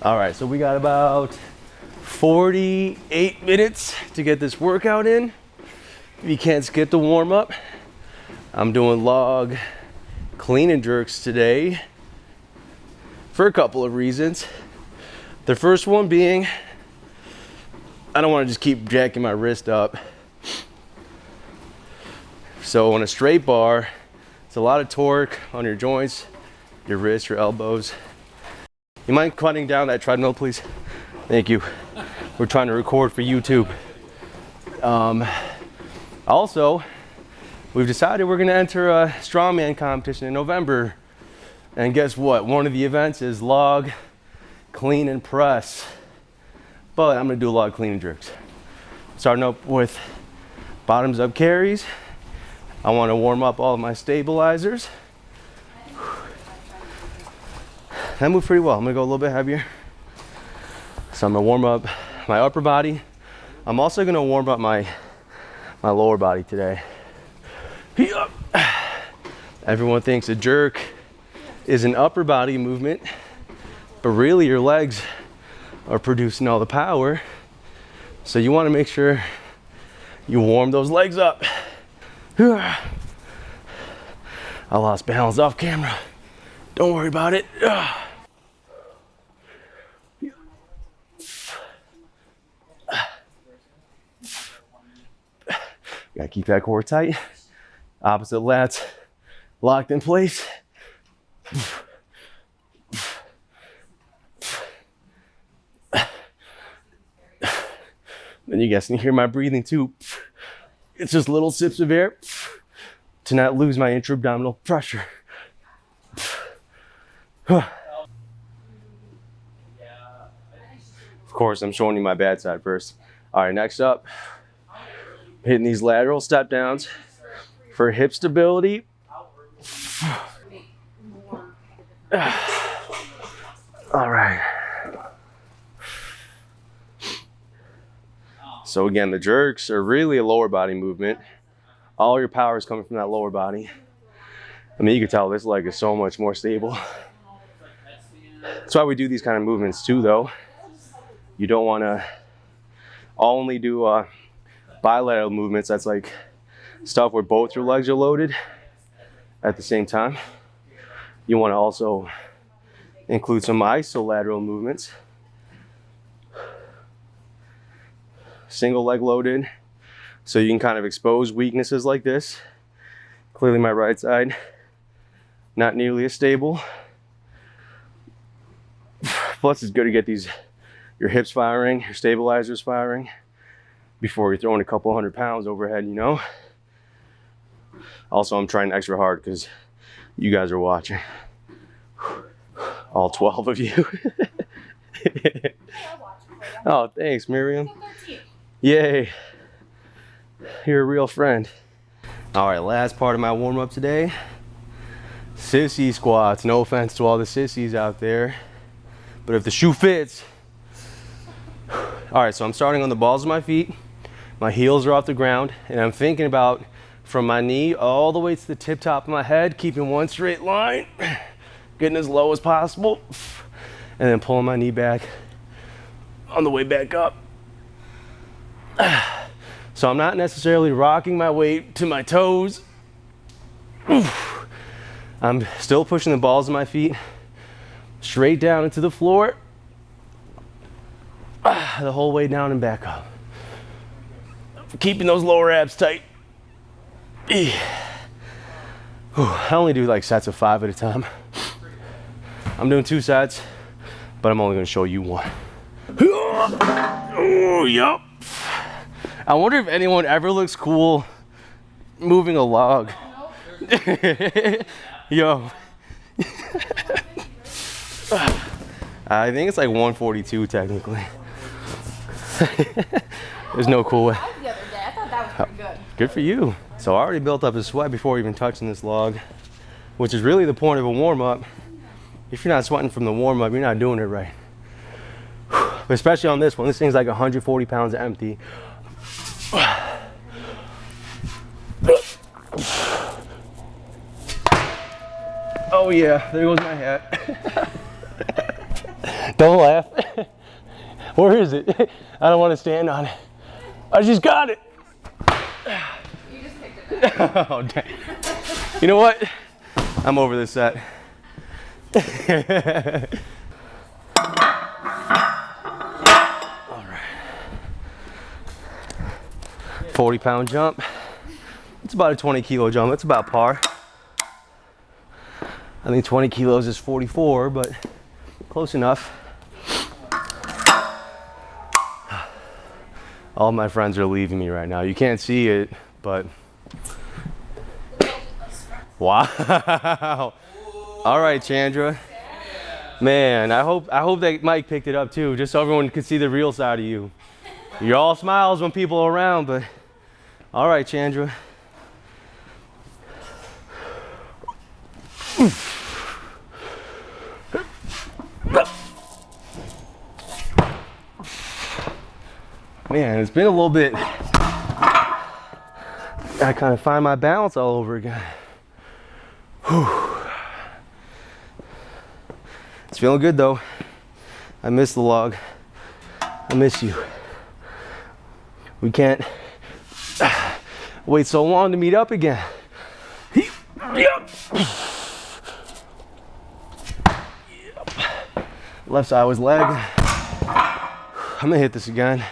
All right, so we got about 48 minutes to get this workout in. If you can't skip the warm up, I'm doing log clean and jerks today for a couple of reasons. The first one being, I don't want to just keep jacking my wrist up. So on a straight bar, it's a lot of torque on your joints, your wrists, your elbows. You mind cutting down that treadmill, please? Thank you. We're trying to record for YouTube. Also, we've decided we're gonna enter a strongman competition in November. And guess what? One of the events is log, clean, and press. But I'm gonna do a lot of clean and jerks. Starting up with bottoms up carries. I wanna warm up all of my stabilizers. That moved pretty well. I'm gonna go a little bit heavier. So I'm gonna warm up my upper body. I'm also gonna warm up my lower body today. Everyone thinks a jerk is an upper body movement, but really your legs are producing all the power. So you wanna make sure you warm those legs up. I lost balance off camera. Don't worry about it. Gotta keep that core tight. Opposite lats locked in place. Then you guys can hear my breathing too. It's just little sips of air to not lose my intra-abdominal pressure. Of course, I'm showing you my bad side first. All right, next up, hitting these lateral step downs for hip stability. All right. So again, the jerks are really a lower body movement. All your power is coming from that lower body. I mean, you can tell this leg is so much more stable. That's why we do these kind of movements too, though. You don't want to only do bilateral movements. That's like stuff where both your legs are loaded at the same time. You want to also include some isolateral movements. Single leg loaded, so you can kind of expose weaknesses like this. Clearly my right side, not nearly as stable. Plus it's good to get your hips firing, your stabilizers firing before you're throwing a couple 100 pounds overhead, you know. Also, I'm trying extra hard because you guys are watching. All 12 of you. Oh, thanks, Miriam. Yay. You're a real friend. All right, last part of my warm-up today. Sissy squats. No offense to all the sissies out there, but if the shoe fits. All right, so I'm starting on the balls of my feet. My heels are off the ground, and I'm thinking about from my knee all the way to the tip top of my head, keeping one straight line, getting as low as possible, and then pulling my knee back on the way back up. So I'm not necessarily rocking my weight to my toes. I'm still pushing the balls of my feet straight down into the floor, the whole way down and back up. Keeping those lower abs tight. I only do like sets of 5 at a time. I'm doing 2 sets, but I'm only gonna show you one. Oh, yup. I wonder if anyone ever looks cool moving a log. Yo. I think it's like 142 technically. There's no cool way. The other day, I thought that was pretty good. Good for you. So I already built up a sweat before even touching this log, which is really the point of a warm-up. If you're not sweating from the warm-up, you're not doing it right. But especially on this one, this thing's like 140 pounds empty. Oh yeah, there goes my hat. Don't laugh. Where is it? I don't want to stand on it. I just got it. You just picked it up. Oh, dang. You know what? I'm over this set. All right. 40-pound jump. It's about a 20-kilo jump. It's about par. I think 20 kilos is 44, but close enough. All my friends are leaving me right now. You can't see it, but wow. All right, Chandra. Man, I hope that Mike picked it up too, just so everyone could see the real side of you. You're all smiles when people are around, but all right, Chandra. Man, it's been a little bit. I kind of find my balance all over again. Whew. It's feeling good though. I miss the log. I miss you. We can't wait so long to meet up again. Yep. Left side was leg. I'm gonna hit this again.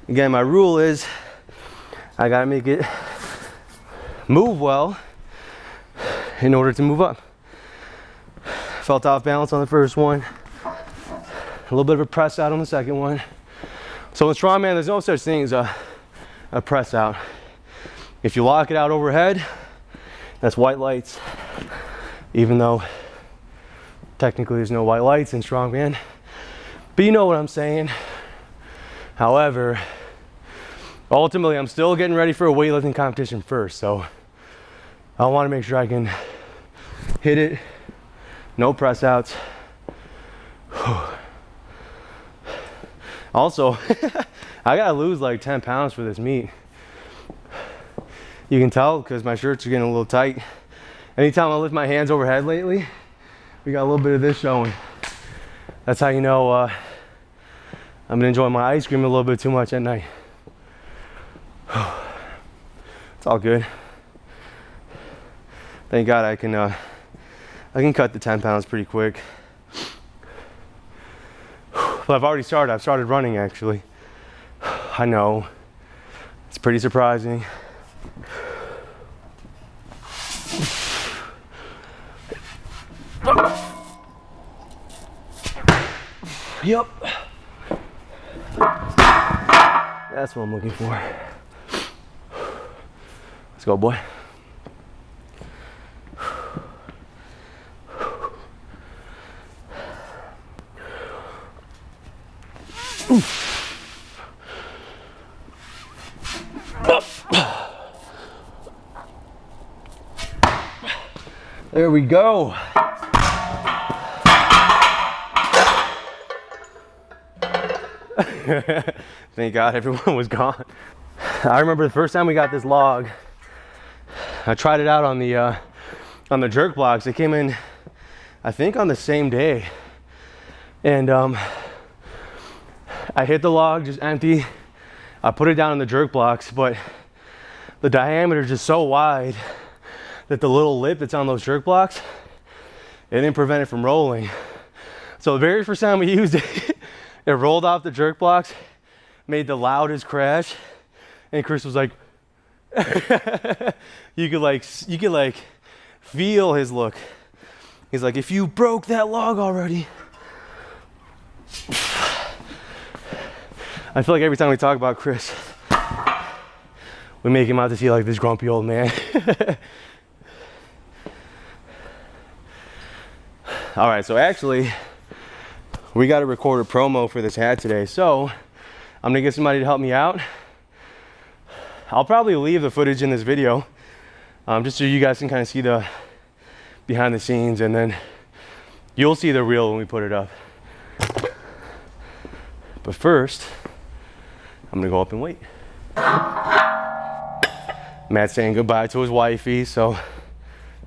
Again, my rule is I gotta make it move well in order to move up. Felt off balance on the first one. A little bit of a press out on the second one. So in strongman, there's no such thing as a press out. If you lock it out overhead, that's white lights. Even though technically there's no white lights in strongman. But you know what I'm saying. However, ultimately I'm still getting ready for a weightlifting competition first. So I want to make sure I can hit it. No press outs. Also, I gotta lose like 10 pounds for this meet. You can tell because my shirts are getting a little tight. Anytime I lift my hands overhead lately, we got a little bit of this showing. That's how you know I've been enjoying my ice cream a little bit too much at night. It's all good. Thank God I can cut the 10 pounds pretty quick. But I've already started. I've started running actually. I know. It's pretty surprising. Yep. That's what I'm looking for. Let's go, boy. There we go. Thank God everyone was gone. I remember the first time we got this log, I tried it out on the jerk blocks. It came in, I think, on the same day. And I hit the log just empty. I put it down on the jerk blocks, but the diameter is just so wide that the little lip that's on those jerk blocks, it didn't prevent it from rolling. So the very first time we used it, it rolled off the jerk blocks, made the loudest crash, and Chris was like, you could like feel his look. He's like, if you broke that log already. I feel like every time we talk about Chris, we make him out to feel like this grumpy old man. All right, so actually, we got to record a promo for this hat today. So I'm gonna get somebody to help me out. I'll probably leave the footage in this video, just so you guys can kind of see the behind the scenes, and then you'll see the reel when we put it up. But first, I'm gonna go up and wait. Matt's saying goodbye to his wifey, so I'm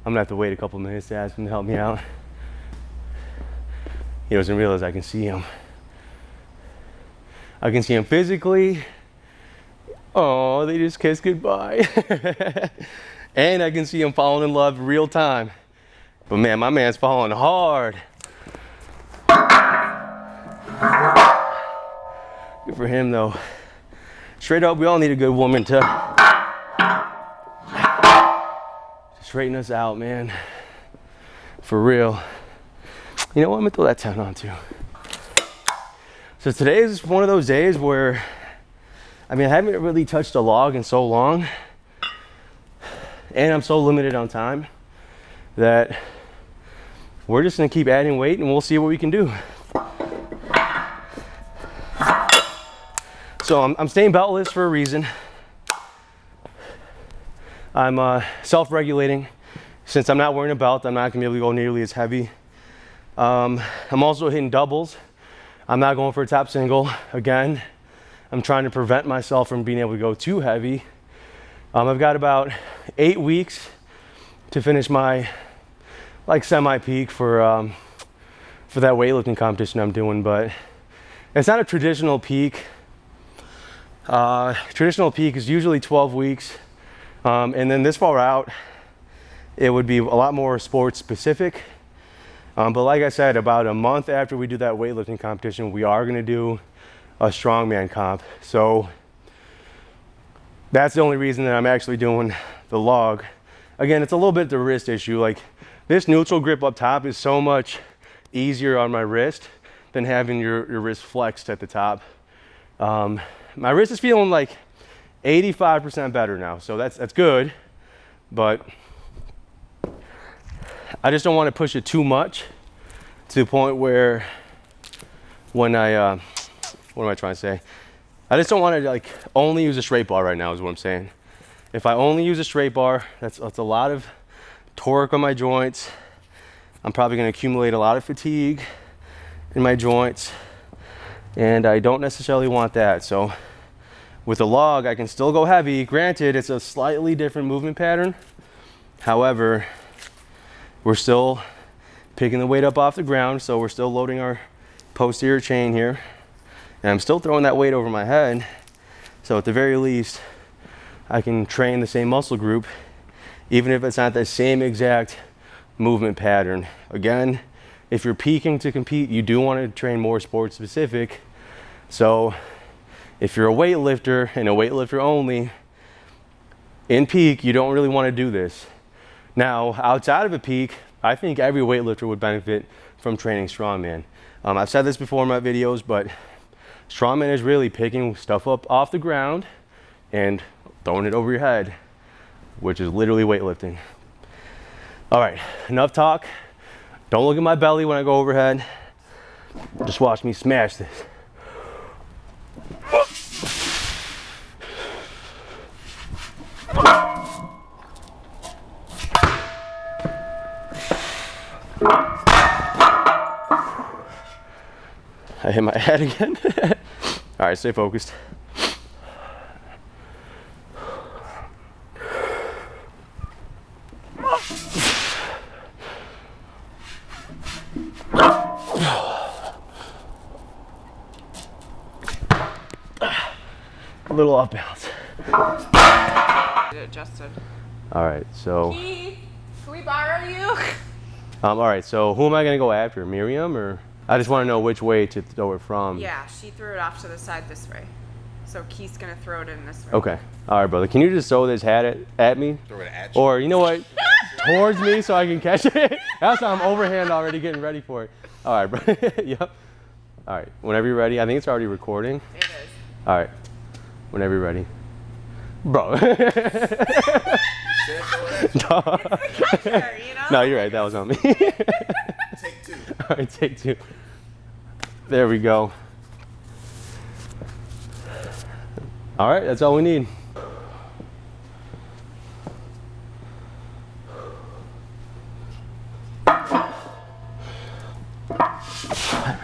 gonna have to wait a couple minutes to ask him to help me out. He doesn't realize I can see him. I can see him physically. Oh, they just kissed goodbye. And I can see him falling in love real time. But man, my man's falling hard. Good for him though. Straight up, we all need a good woman to straighten us out, man. For real. You know what, I'm gonna throw that 10 on too. So today is one of those days where, I mean, I haven't really touched a log in so long, and I'm so limited on time that we're just gonna keep adding weight and we'll see what we can do. So I'm staying beltless for a reason. I'm self-regulating. Since I'm not wearing a belt, I'm not gonna be able to go nearly as heavy. I'm also hitting doubles. I'm not going for a top single. Again, I'm trying to prevent myself from being able to go too heavy. I've got about 8 weeks to finish my like semi-peak for that weightlifting competition I'm doing, but it's not a traditional peak. Traditional peak is usually 12 weeks. And then this far out, it would be a lot more sports specific. But like I said, about a month after we do that weightlifting competition, we are gonna do a strongman comp. So that's the only reason that I'm actually doing the log. Again, it's a little bit the wrist issue. Like this neutral grip up top is so much easier on my wrist than having your wrist flexed at the top. My wrist is feeling like 85% better now, so that's good, but I just don't want to push it too much to the point where when I, what am I trying to say? I just don't want to like only use a straight bar right now is what I'm saying. If I only use a straight bar, that's a lot of torque on my joints. I'm probably going to accumulate a lot of fatigue in my joints, and I don't necessarily want that. So with a log, I can still go heavy. Granted, it's a slightly different movement pattern. However, we're still picking the weight up off the ground, so we're still loading our posterior chain here. And I'm still throwing that weight over my head. So at the very least, I can train the same muscle group, even if it's not the same exact movement pattern. Again, if you're peaking to compete, you do want to train more sport specific. So if you're a weightlifter and a weightlifter only, in peak, you don't really want to do this. Now, outside of a peak, I think every weightlifter would benefit from training strongman. I've said this before in my videos, but strongman is really picking stuff up off the ground and throwing it over your head, which is literally weightlifting. All right, enough talk. Don't look at my belly when I go overhead. Just watch me smash this. I hit my head again. All right, stay focused. A little off balance. It adjusted. All right, so. Keith, can we borrow you? All right, so who am I gonna go after, Miriam, or? I just want to know which way to throw it from. Yeah, she threw it off to the side this way. So Keith's gonna throw it in this way. Okay. All right, brother. Can you just throw this hat at me? Throw it at you. Or you know what? Towards me so I can catch it. That's how I'm overhand already getting ready for it. All right, bro. Yep. All right. Whenever you're ready. I think it's already recording. It is. All right. Whenever you're ready. Bro. It's the catcher, you know? No, you're right. That was on me. Take two. All right, take two. There we go. All right, that's all we need. There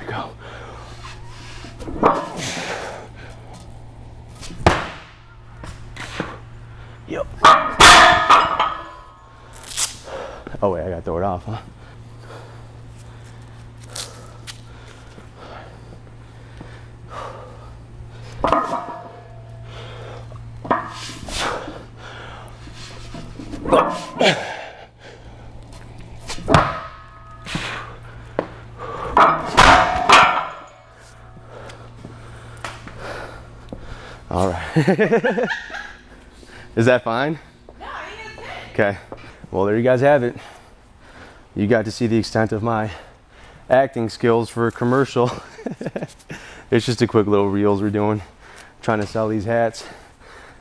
we go. Yep. Oh wait, I gotta throw it off, huh? All right. Is that fine? No, I think it's good. Okay. Well, there you guys have it. You got to see the extent of my acting skills for a commercial. It's just a quick little reels we're doing. Trying to sell these hats.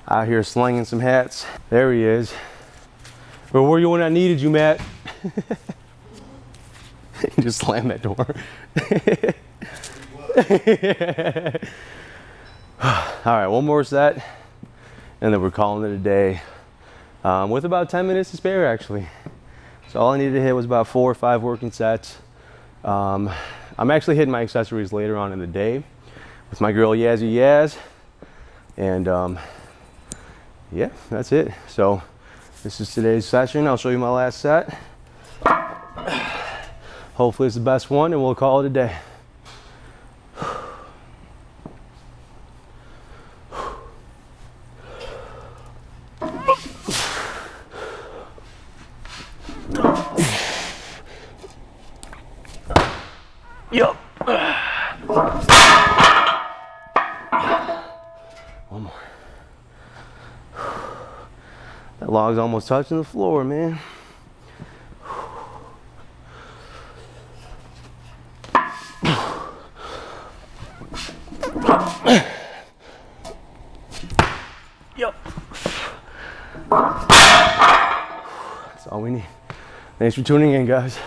Out here slinging some hats. There he is. Where were you when I needed you, Matt? You just slammed that door. All right, one more set, and then we're calling it a day. With about 10 minutes to spare, actually. So all I needed to hit was about 4 or 5 working sets. I'm actually hitting my accessories later on in the day with my girl Yazzie Yaz. And yeah, that's it. So this is today's session. I'll show you my last set. Hopefully it's the best one, and we'll call it a day. Yup. One more. That log's almost touching the floor, man. Yup. That's all we need. Thanks for tuning in, guys.